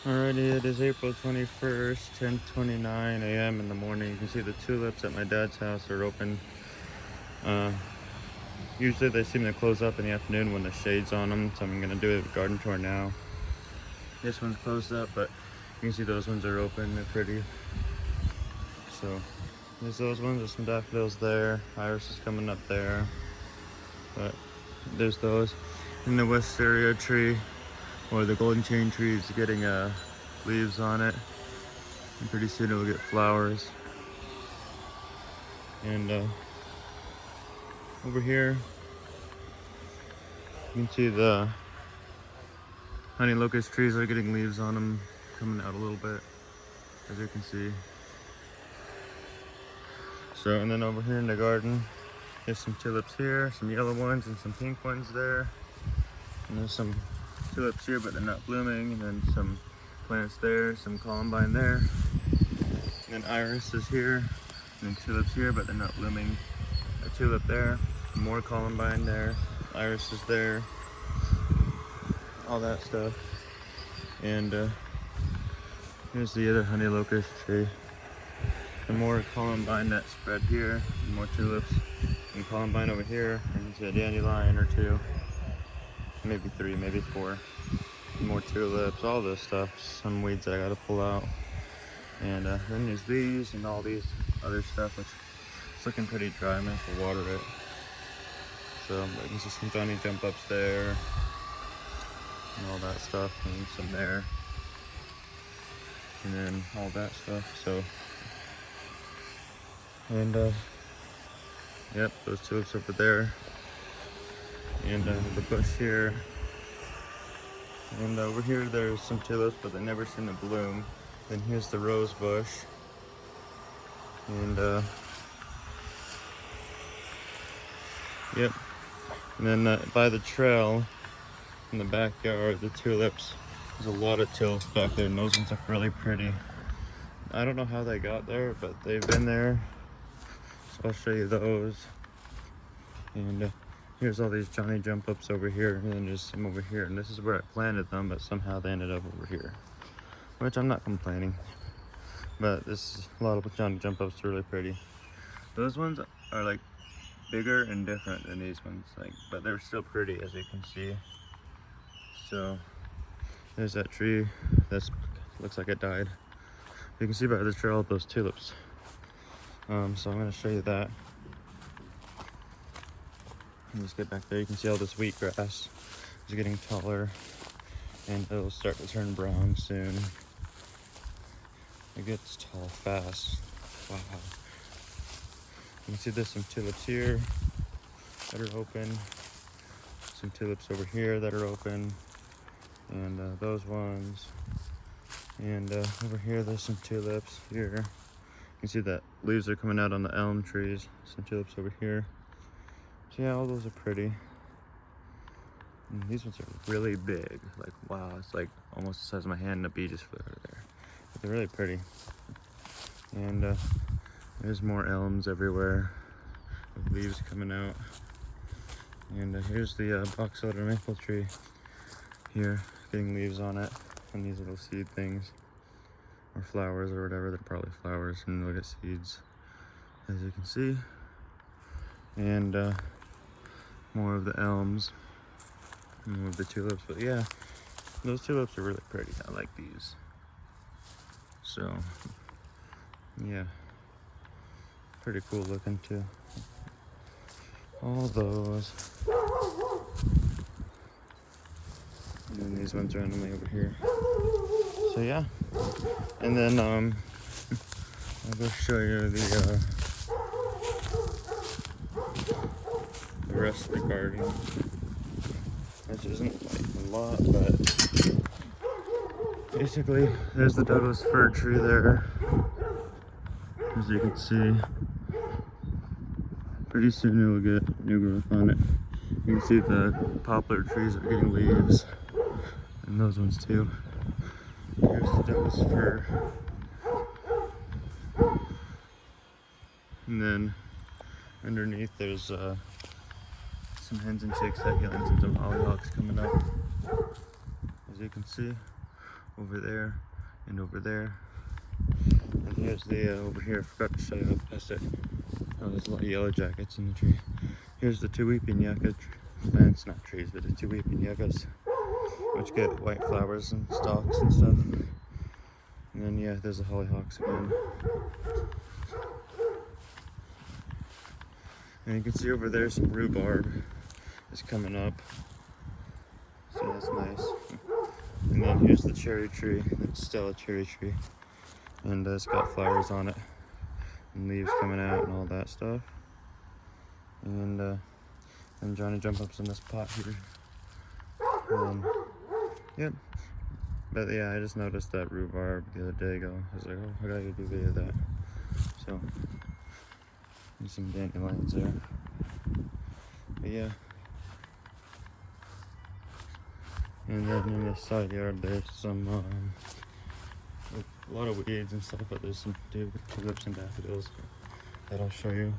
Alrighty, it is April 21st, 10:29 a.m. in the morning. You can see the tulips at my dad's house are open. Uh, Usually they seem to close up in the afternoon when the shade's on them, so I'm gonna do a garden tour now. This one's closed up, but you can see those ones are open. They're pretty. So there's those ones. There's some daffodils there. Iris is coming up there, but there's those. And the wisteria tree, or the golden chain tree, is getting leaves on it. And pretty soon it'll get flowers. And over here, you can see the honey locust trees are getting leaves on them, coming out a little bit, as you can see. So, and then over here in the garden, there's some tulips here, some yellow ones and some pink ones there. And there's some tulips here, but they're not blooming. And then some plants there, some columbine there. And then iris is here, and then tulips here, but they're not blooming. A tulip there, more columbine there, iris is there, all that stuff. And here's the other honey locust tree. And more columbine that spread here, and more tulips, and columbine over here, and a dandelion or two, maybe three, maybe four. And more tulips, all this stuff, some weeds that I gotta pull out. And then there's these and all these other stuff, which is looking pretty dry. I'm gonna have to water it. So you can see some Johnny jump ups there, and all that stuff, and some there, and then all that stuff. So, and yep, those tulips over there, and the bush here, and over here there's some tulips, but they never seem to bloom. Then here's the rose bush, and yep, and then by the trail in the backyard, the tulips. There's a lot of tulips back there, and those ones look really pretty. I don't know how they got there, but they've been there. So I'll show you those. And here's all these Johnny jump ups over here, and then there's some over here. And this is where I planted them, but somehow they ended up over here, which I'm not complaining. But this is a lot of Johnny jump ups, really pretty. Those ones are like bigger and different than these ones, like, but they're still pretty, as you can see. So there's that tree that looks like it died. You can see by the trail those tulips. So I'm going to show you that. And just get back there. You can see all this wheatgrass is getting taller, and it'll start to turn brown soon. It gets tall fast. Wow. You can see there's some tulips here that are open. Some tulips over here that are open, and those ones. And over here there's some tulips here. You can see that leaves are coming out on the elm trees. Some tulips over here. So yeah, all those are pretty. And these ones are really big. Like, wow, it's like almost the size of my hand, and a bee just flew over there. But they're really pretty. And there's more elms everywhere with leaves coming out. And here's the box elder maple tree here, getting leaves on it, and these little seed things, or flowers or whatever. They're probably flowers, and look at seeds, as you can see. And more of the elms, and more of the tulips. But yeah, those tulips are really pretty. I like these. So yeah, pretty cool looking too. All those. And then these ones randomly over here. So yeah, and then I'll go show you the rest of the garden, which isn't like a lot, but basically there's the Douglas fir tree there, as you can see. Pretty soon it will get new growth on it. You can see the poplar trees are getting leaves, and those ones too. Here's the Douglas fir. And then underneath there's some hens and chicks, succulents, and some hollyhocks coming up, as you can see. over there, and over there. And here's the, over here, I forgot to show you up past it. Oh, there's a lot of yellow jackets in the tree. Here's the two weeping yucca plants, not trees, but the two weeping yuccas, which get white flowers and stalks and stuff. And then, yeah, there's the hollyhocks again. And you can see over there some rhubarb is coming up. So that's nice. And then here's the cherry tree. It's still a cherry tree. And it's got flowers on it. And leaves coming out and all that stuff. And Johnny jump ups in this pot here. Yep. But yeah, I just noticed that rhubarb the other day ago. I was like, oh, I gotta do a video of that. So, there's some dandelions there. But yeah. And then in the side yard, there's some, a lot of weeds and stuff, but there's some tulips and daffodils that I'll show you.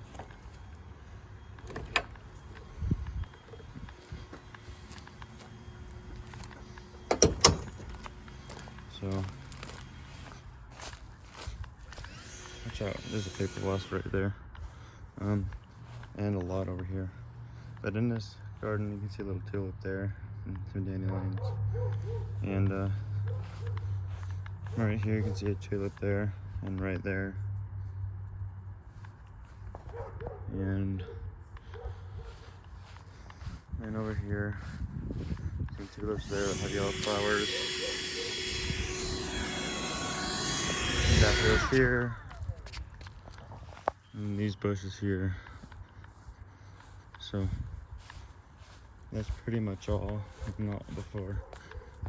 So, watch out, there's a paper wasp right there. And a lot over here. But in this garden, you can see a little tulip there, and some dandelions. And right here, you can see a tulip there, and right there. And over here, some tulips there that have yellow flowers. Daffodils here. And these bushes here. So that's pretty much all, if not before.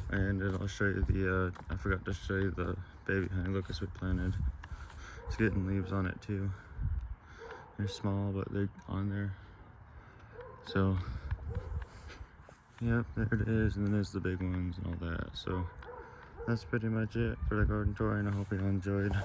And then I'll show you the, I forgot to show you the baby honey locust we planted. It's getting leaves on it too. They're small, but they're on there. So, yep, there it is. And then there's the big ones and all that. So that's pretty much it for the garden tour, and I hope you all enjoyed.